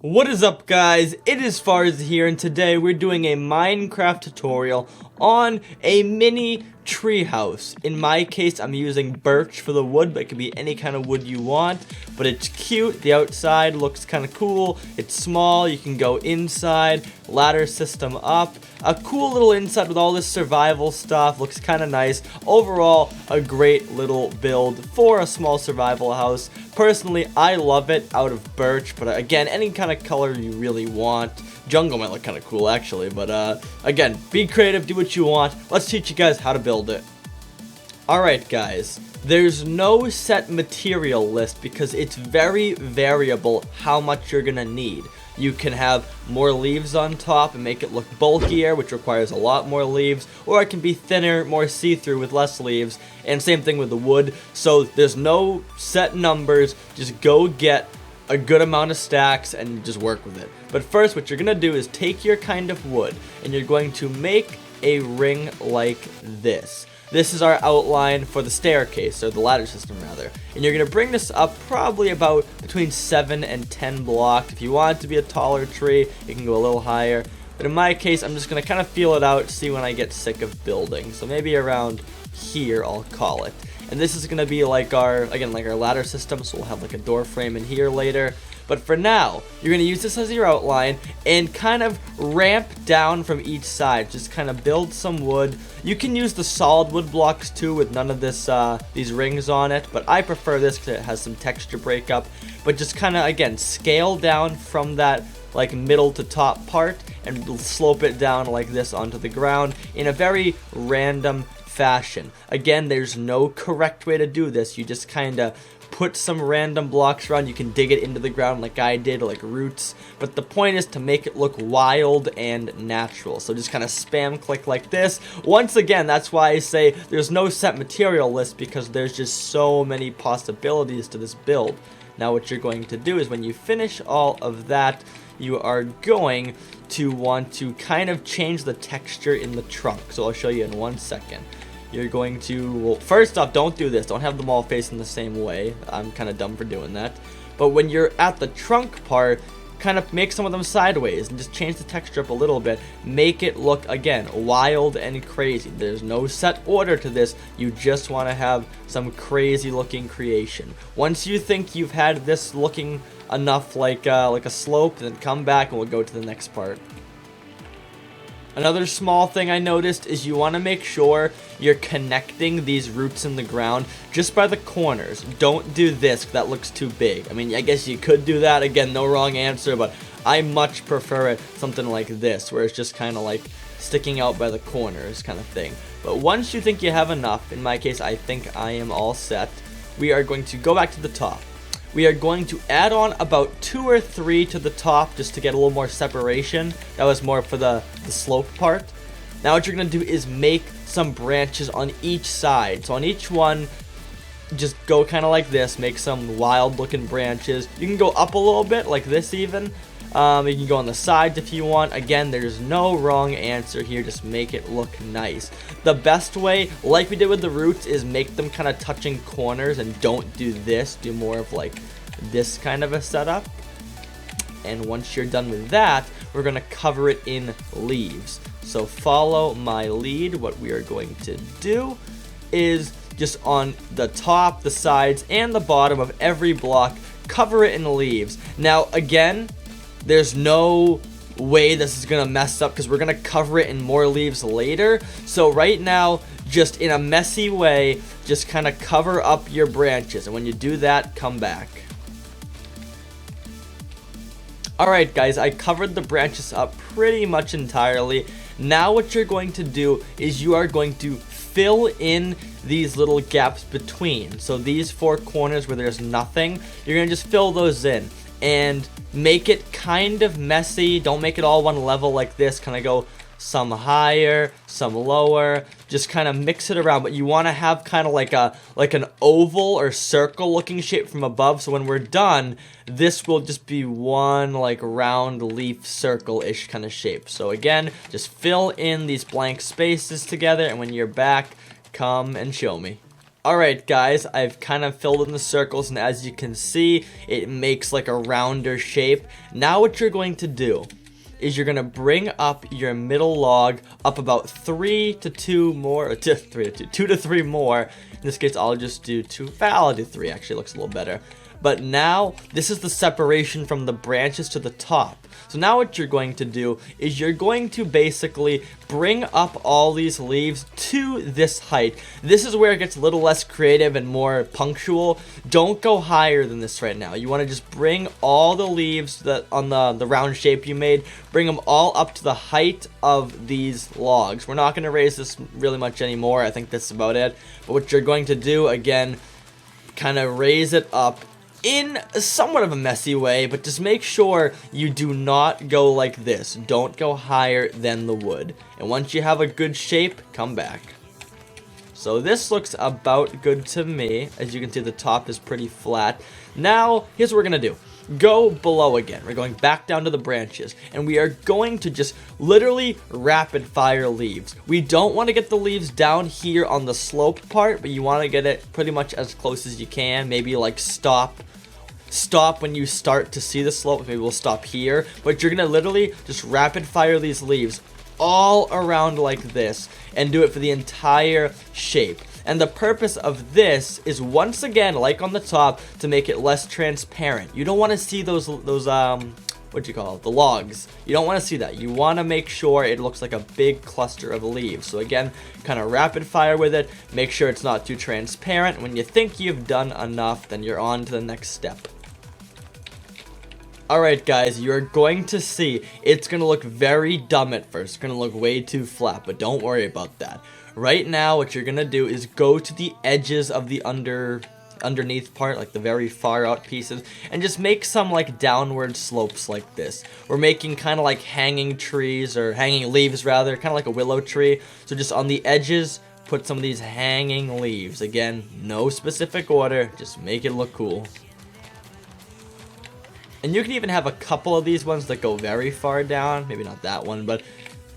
What is up, guys? It is Farzy here, and today we're doing a Minecraft tutorial on a mini treehouse. In my case, I'm using birch for the wood, but it can be any kind of wood you want. But it's cute. The outside looks kind of cool. It's small. You can go inside. Ladder system up. A cool little inside with all this survival stuff. Looks kind of nice. Overall, a great little build for a small survival house. Personally, I love it out of birch, but again, any kind of color you really want. Jungle might look kind of cool, actually, but again, be creative, do what you want. Let's teach you guys how to build it. Alright, guys, there's no set material list because it's very variable how much you're gonna need. You can have more leaves on top and make it look bulkier, which requires a lot more leaves, or it can be thinner, more see-through with less leaves, and same thing with the wood. So there's no set numbers, just go get a good amount of stacks and just work with it. But first, what you're gonna do is take your kind of wood and you're going to make a ring like this. This is our outline for the staircase, or the ladder system rather. And you're gonna bring this up probably about between 7 and 10 blocks. If you want it to be a taller tree, you can go a little higher. But in my case, I'm just gonna kind of feel it out, see when I get sick of building. So maybe around here, I'll call it. And this is gonna be like our ladder system, so we'll have like a door frame in here later. But for now, you're gonna use this as your outline and kind of ramp down from each side. Just kind of build some wood. You can use the solid wood blocks too with none of this these rings on it, but I prefer this because it has some texture breakup. But just kind of, again, scale down from that like middle to top part and slope it down like this onto the ground in a very random fashion. Again, there's no correct way to do this. You just kind of put some random blocks around. You can dig it into the ground like I did, like roots. But the point is to make it look wild and natural. So just kind of spam click like this. Once again, that's why I say there's no set material list, because there's just so many possibilities to this build. Now what you're going to do is when you finish all of that, you are going to want to kind of change the texture in the trunk. So I'll show you in 1 second. You're going to, well, first off, don't do this. Don't have them all facing the same way. I'm kind of dumb for doing that. But when you're at the trunk part, kind of make some of them sideways and just change the texture up a little bit. Make it look, again, wild and crazy. There's no set order to this. You just want to have some crazy looking creation. Once you think you've had this looking enough like a slope, then come back and we'll go to the next part. Another small thing I noticed is you want to make sure you're connecting these roots in the ground just by the corners. Don't do this, that looks too big. I mean, I guess you could do that. Again, no wrong answer, but I much prefer it something like this, where it's just kind of like sticking out by the corners kind of thing. But once you think you have enough, in my case, I think I am all set, we are going to go back to the top. We are going to add on about 2 or 3 to the top just to get a little more separation. That was more for the slope part. Now what you're going to do is make some branches on each side. So on each one, just go kind of like this. Make some wild looking branches. You can go up a little bit like this even. You can go on the sides if you want. Again, there's no wrong answer here. Just make it look nice. The best way, like we did with the roots, is make them kind of touching corners and don't do this. Do more of like this kind of a setup. And once you're done with that, we're going to cover it in leaves. So follow my lead. What we are going to do is just on the top, the sides, and the bottom of every block, cover it in leaves. Now, again, there's no way this is gonna mess up because we're gonna cover it in more leaves later. So right now, just in a messy way, just kind of cover up your branches. And when you do that, come back. Alright guys, I covered the branches up pretty much entirely. Now what you're going to do is you are going to fill in these little gaps between. So these 4 corners where there's nothing, you're gonna just fill those in. And make it kind of messy. Don't make it all one level like this. Kind of go some higher, some lower. Just kind of mix it around. But you want to have kind of like an oval or circle looking shape from above. So when we're done, this will just be one like round leaf circle-ish kind of shape. So again, just fill in these blank spaces together. And when you're back, come and show me. Alright guys, I've kind of filled in the circles, and as you can see, it makes like a rounder shape. Now what you're going to do is you're going to bring up your middle log up about 2 to 3 more. In this case, I'll just do 2. I'll do 3, actually, looks a little better. But now, this is the separation from the branches to the top. So now what you're going to do is you're going to basically bring up all these leaves to this height. This is where it gets a little less creative and more punctual. Don't go higher than this right now. You want to just bring all the leaves that on the round shape you made, bring them all up to the height of these logs. We're not going to raise this really much anymore. I think that's about it. But what you're going to do, again, kind of raise it up in somewhat of a messy way, but just make sure you do not go like this. Don't go higher than the wood. And once you have a good shape, come back. So this looks about good to me. As you can see, the top is pretty flat. Now, here's what we're gonna do. Go below again. We're going back down to the branches, and we are going to just literally rapid fire leaves. We don't want to get the leaves down here on the slope part, but you want to get it pretty much as close as you can. Maybe like stop when you start to see the slope. Maybe we'll stop here, but you're gonna literally just rapid fire these leaves all around like this and do it for the entire shape. And the purpose of this is, once again, like on the top, to make it less transparent. You don't want to see those what do you call it, the logs. You don't want to see that. You want to make sure it looks like a big cluster of leaves. So again, kind of rapid fire with it. Make sure it's not too transparent. When you think you've done enough, then you're on to the next step. Alright guys, you're going to see it's going to look very dumb at first. It's going to look way too flat, but don't worry about that. Right now, what you're going to do is go to the edges of the underneath part, like the very far out pieces, and just make some like downward slopes like this. We're making kind of like hanging trees, or hanging leaves rather, kind of like a willow tree. So just on the edges, put some of these hanging leaves. Again, no specific order, just make it look cool. And you can even have a couple of these ones that go very far down. Maybe not that one, but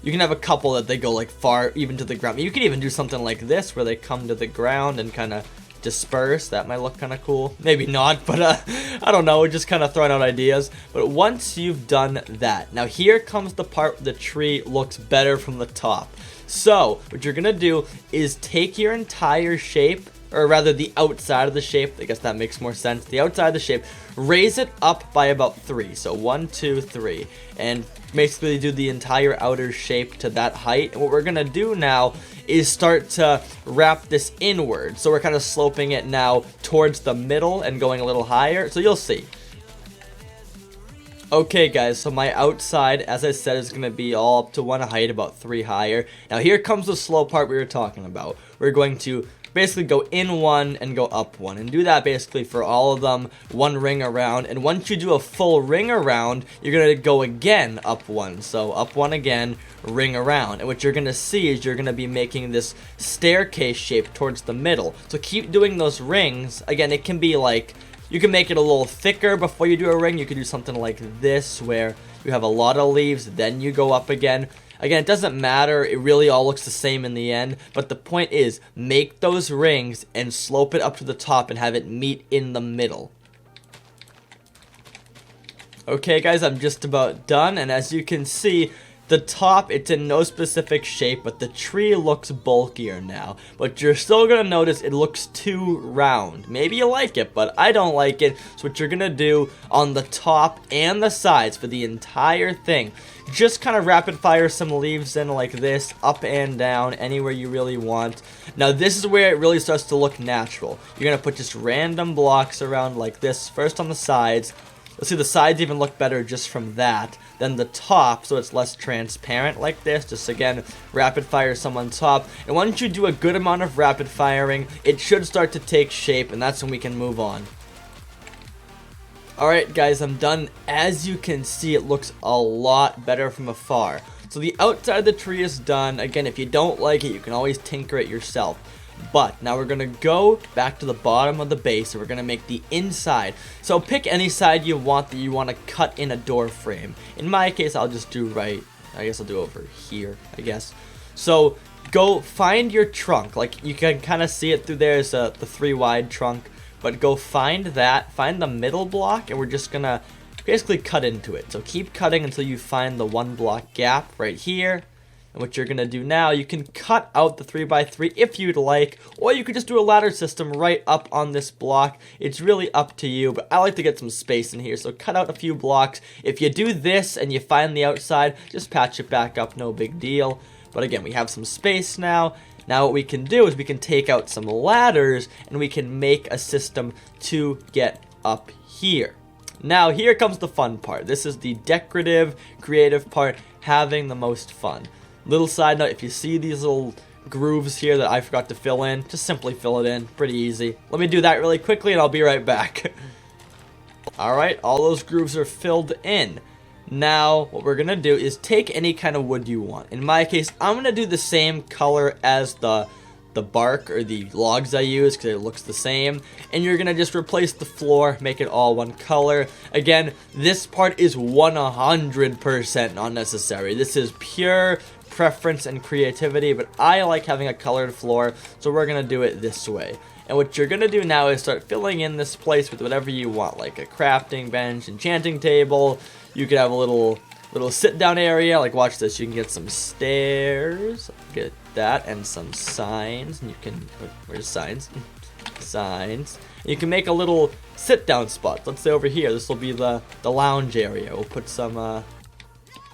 you can have a couple that they go like far even to the ground. You can even do something like this where they come to the ground and kind of disperse. That might look kind of cool. Maybe not, but I don't know. Just kind of throwing out ideas. But once you've done that, now here comes the part where the tree looks better from the top. So what you're going to do is take your entire shape, or rather the outside of the shape, I guess that makes more sense, the outside of the shape, raise it up by about 3, so 1, 2, 3, and basically do the entire outer shape to that height. And what we're gonna do now is start to wrap this inward, so we're kind of sloping it now towards the middle and going a little higher, so you'll see. Okay guys, so my outside, as I said, is going to be all up to one height, about 3 higher. Now here comes the slow part we were talking about. We're going to basically go in 1 and go up 1, and do that basically for all of them, 1 ring around. And once you do a full ring around, you're going to go again up 1. So up 1 again, ring around. And what you're going to see is you're going to be making this staircase shape towards the middle. So keep doing those rings. Again, it can be like, you can make it a little thicker before you do a ring. You could do something like this where you have a lot of leaves, then you go up again. Again, it doesn't matter. It really all looks the same in the end. But the point is, make those rings and slope it up to the top and have it meet in the middle. Okay guys, I'm just about done. And as you can see, the top, it's in no specific shape, but the tree looks bulkier now. But you're still going to notice it looks too round. Maybe you like it, but I don't like it. So what you're going to do on the top and the sides for the entire thing, just kind of rapid fire some leaves in like this, up and down, anywhere you really want. Now this is where it really starts to look natural. You're going to put just random blocks around like this, first on the sides. You'll see the sides even look better just from that. Then the top, so it's less transparent like this. Just again, rapid fire some on top. And once you do a good amount of rapid firing, it should start to take shape, and that's when we can move on. Alright guys, I'm done. As you can see, it looks a lot better from afar. So the outside of the tree is done. Again, if you don't like it, you can always tinker it yourself. But now we're going to go back to the bottom of the base, and we're going to make the inside. So pick any side you want that you want to cut in a door frame. In my case, I'll just do I guess I'll do over here, I guess. So go find your trunk. Like, you can kind of see it through there is the 3 wide trunk. But go find that, find the middle block, and we're just gonna basically cut into it. So keep cutting until you find the 1 block gap right here. And what you're gonna do now, you can cut out the 3x3 if you'd like, or you could just do a ladder system right up on this block. It's really up to you, but I like to get some space in here, so cut out a few blocks. If you do this and you find the outside, just patch it back up, no big deal. But again, we have some space now. Now what we can do is we can take out some ladders and we can make a system to get up here. Now here comes the fun part. This is the decorative, creative part, having the most fun. Little side note, if you see these little grooves here that I forgot to fill in, just simply fill it in. Pretty easy. Let me do that really quickly and I'll be right back. Alright, all those grooves are filled in. Now, what we're going to do is take any kind of wood you want. In my case, I'm going to do the same color as the bark or the logs I use because it looks the same. And you're going to just replace the floor, make it all one color. Again, this part is 100% unnecessary. This is pure preference and creativity, but I like having a colored floor, so we're going to do it this way. And what you're going to do now is start filling in this place with whatever you want, like a crafting bench, enchanting table. You could have a little sit-down area. Like, watch this. You can get some stairs. Get that and some signs. And you can... Where's signs? Signs. And you can make a little sit-down spot. Let's say over here. This will be the lounge area. We'll put some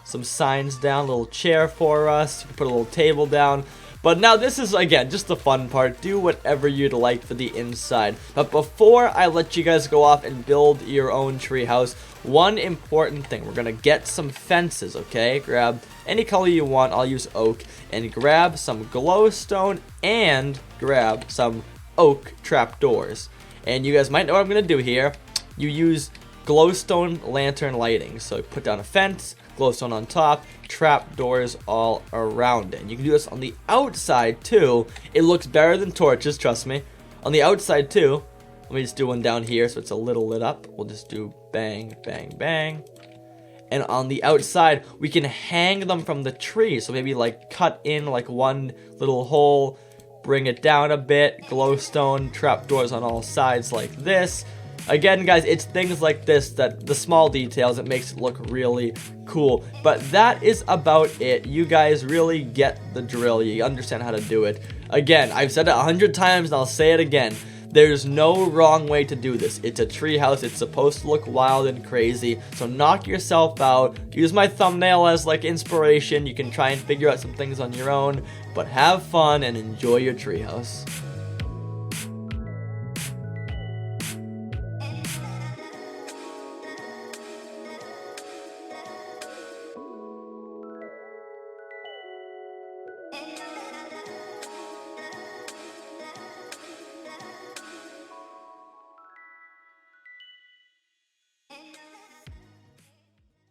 signs down. A little chair for us. You can put a little table down. But now this is, again, just the fun part. Do whatever you'd like for the inside. But before I let you guys go off and build your own treehouse, one important thing. We're going to get some fences, okay? Grab any color you want. I'll use oak. And grab some glowstone and grab some oak trapdoors. And you guys might know what I'm going to do here. You use glowstone lantern lighting. So put down a fence, glowstone on top, trapdoors all around it. And you can do this on the outside too. It looks better than torches, trust me. On the outside too. Let me just do one down here so it's a little lit up. We'll just do bang, bang, bang. And on the outside, we can hang them from the tree. So maybe like cut in like one little hole, bring it down a bit, glowstone, trapdoors on all sides like this. Again, guys, it's things like this, that the small details, it makes it look really cool. But that is about it. You guys really get the drill. You understand how to do it. Again, I've said it 100 times and I'll say it again. There's no wrong way to do this. It's a treehouse. It's supposed to look wild and crazy. So knock yourself out. Use my thumbnail as like inspiration. You can try and figure out some things on your own. But have fun and enjoy your treehouse.